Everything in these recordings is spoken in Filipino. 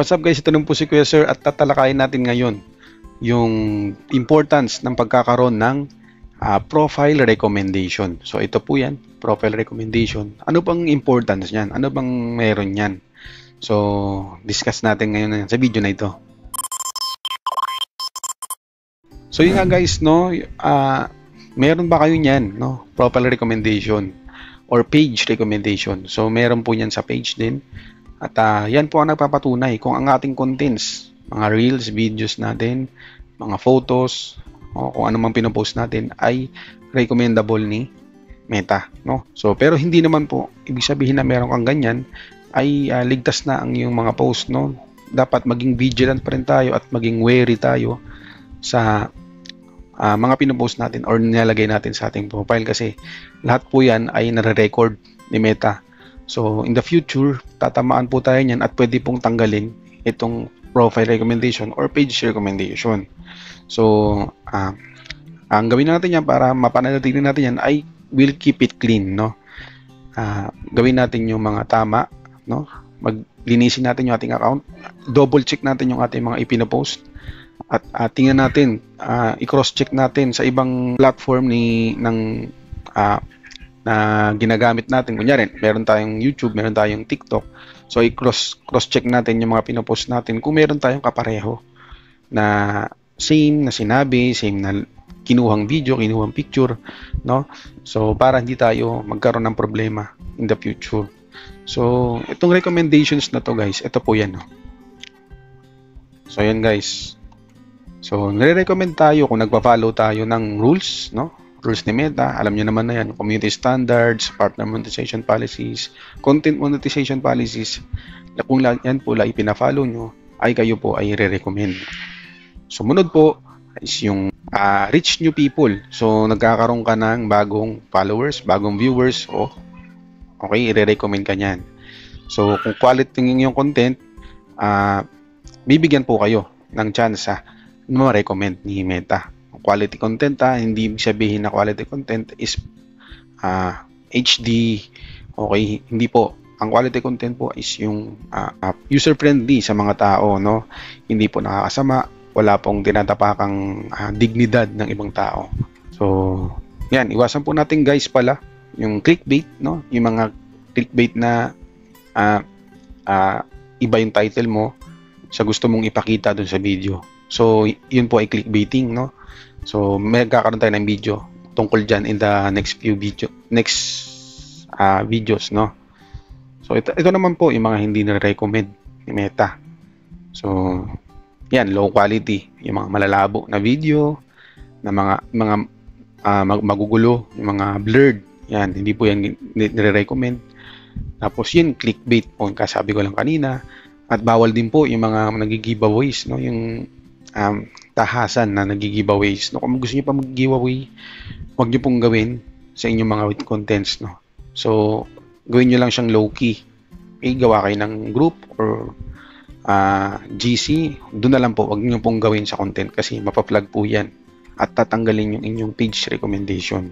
What's up guys, ito lang po si Kuya Sir at tatalakayin natin ngayon yung importance ng pagkakaroon ng profile recommendation. So ito po yan, profile recommendation. Ano bang importance niyan? Ano bang meron yan? So discuss natin ngayon sa video na ito. So yun nga guys, no, meron ba kayo niyan, no? Profile recommendation or page recommendation. So meron po yan sa page din. At yan po ang nagpapatunay kung ang ating contents, mga reels, videos natin, mga photos, o kung ano mang pinopost natin ay recommendable ni Meta, no? So pero hindi naman po ibig sabihin na meron kang ganyan ay ligtas na ang iyong mga post, no? Dapat maging vigilant pa rin tayo at maging wary tayo sa mga pinopost natin or nilalagay natin sa ating profile kasi lahat po yan ay nare-record ni Meta. So in the future, tatamaan po tayo niyan at pwede pong tanggalin itong profile recommendation or page recommendation. So ang gawin natin yan para mapanatili natin yan ay we'll keep it clean, no? Gawin natin yung mga tama, no? Maglinisin natin yung ating account, double check natin yung ating mga ipinopost at tingnan natin, i-cross check natin sa ibang platform na ginagamit natin. Kunyari, meron tayong YouTube, meron tayong TikTok. So i-cross-check natin yung mga pinopost natin kung meron tayong kapareho na same na sinabi, same na kinuhang video, kinuhang picture, no? So para hindi tayo magkaroon ng problema in the future. So itong recommendations na to guys, ito po yan, no? So yan guys. So nire-recommend tayo kung nagpa-follow tayo ng rules, no? Rules ni Meta, alam niyo naman na yan, community standards, partner monetization policies, content monetization policies. Kung yan po la ipina-follow nyo, ay kayo po ay re-recommend. Sumunod po is yung reach new people. So nagkakaroon ka ng bagong followers, bagong viewers, okay, i-recommend ka niyan. So kung quality yung content, bibigyan po kayo ng chance na ma-recommend ni Meta. Quality content, hindi ibig sabihin na quality content is HD, okay, hindi po. Ang quality content po is yung user friendly sa mga tao, no? Hindi po nakakasama, wala pong tinatapakang dignidad ng ibang tao. So yan, iwasan po natin guys pala yung clickbait, no? Yung mga clickbait na iba yung title mo sa gusto mong ipakita dun sa video. So yun po ay clickbaiting, no? So magkakaroon tayo ng video tungkol dyan in the next few videos, no? So ito naman po yung mga hindi na-recommend ni Meta. So yan, low quality, yung mga malalabo na video, na mga magugulo, yung mga blurred, yan, hindi po yan nire-recommend. Tapos yun, clickbait po, yung kasabi ko lang kanina. At bawal din po yung mga nag-giveaways, no? Yung tahasan na nag-giveaways, no? Kung gusto niyo pa mag-giveaway, huwag niyo pong gawin sa inyong mga contents, no? So gawin niyo lang siyang low-key. Okay, gawa kayo ng group or GC, doon na lang po, huwag niyo pong gawin sa content kasi mapa-flag po yan at tatanggalin yung inyong page recommendation.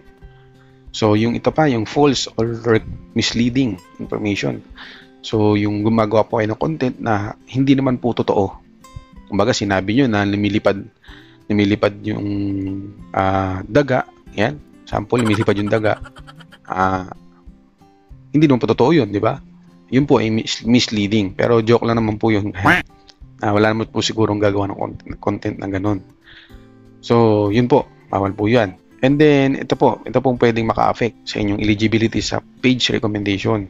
So yung ito pa, yung false or misleading information. So yung gumagawa po kayo ng content na hindi naman po totoo. Kumbaga sinabi nyo na lumilipad yung daga, yan, sample, lumilipad yung daga, hindi naman po totoo yun, di ba? Yun po ay misleading, pero joke lang naman po yun. Wala naman po sigurong gagawa ng content na ganun. So yun po, bawal po yan. And then ito pong pwedeng maka-affect sa inyong eligibility sa page recommendation.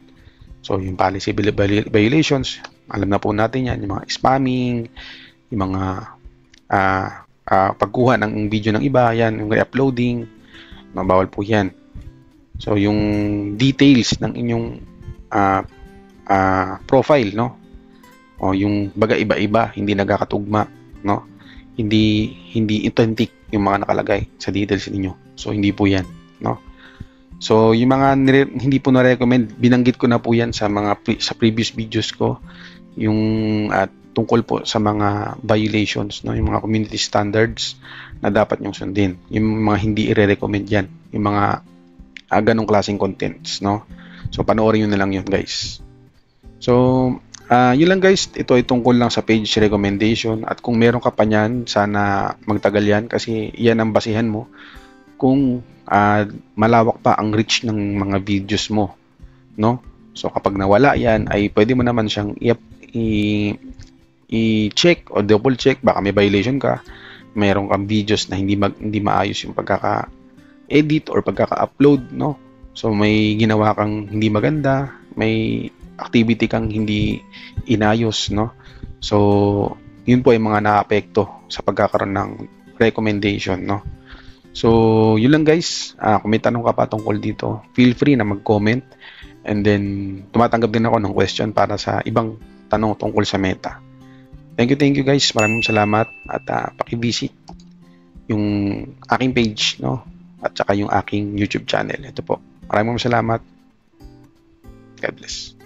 So yung policy violations, alam na po natin yan, yung mga spamming, yung mga pagkuha ng video ng iba, yan, yung re-uploading, mabawal po yan. So yung details ng inyong profile, no? O yung baga iba-iba, hindi nagkakatugma, no? Hindi authentic yung mga nakalagay sa details ninyo. So hindi po yan, no? So yung mga hindi po na-recommend, binanggit ko na po yan sa previous videos ko, yung tungkol po sa mga violations, no, yung mga community standards na dapat nyong sundin. Yung mga hindi i-recommend yan, yung mga ganong klaseng contents, no. So panoorin nyo na lang yun guys. So Yun lang guys, ito ay tungkol lang sa page recommendation, at kung meron ka pa niyan, sana magtagal yan kasi yan ang basihan mo kung malawak pa ang reach ng mga videos mo, no? So kapag nawala yan, ay pwede mo naman siyang i-check o double check, baka may violation ka, meron kang videos na hindi maayos yung pagkaka-edit or pagkaka-upload, no? So may ginawa kang hindi maganda, may activity kang hindi inayos, no? So yun po ay mga naapekto sa pagkakaroon ng recommendation, no? So yun lang guys. Kung may tanong ka pa tungkol dito, feel free na mag-comment, and then tumatanggap din ako ng question para sa ibang tanong tungkol sa Meta. Thank you guys. Maraming salamat, at paki-visit yung aking page, no? At saka yung aking YouTube channel. Ito po. Maraming salamat. God bless.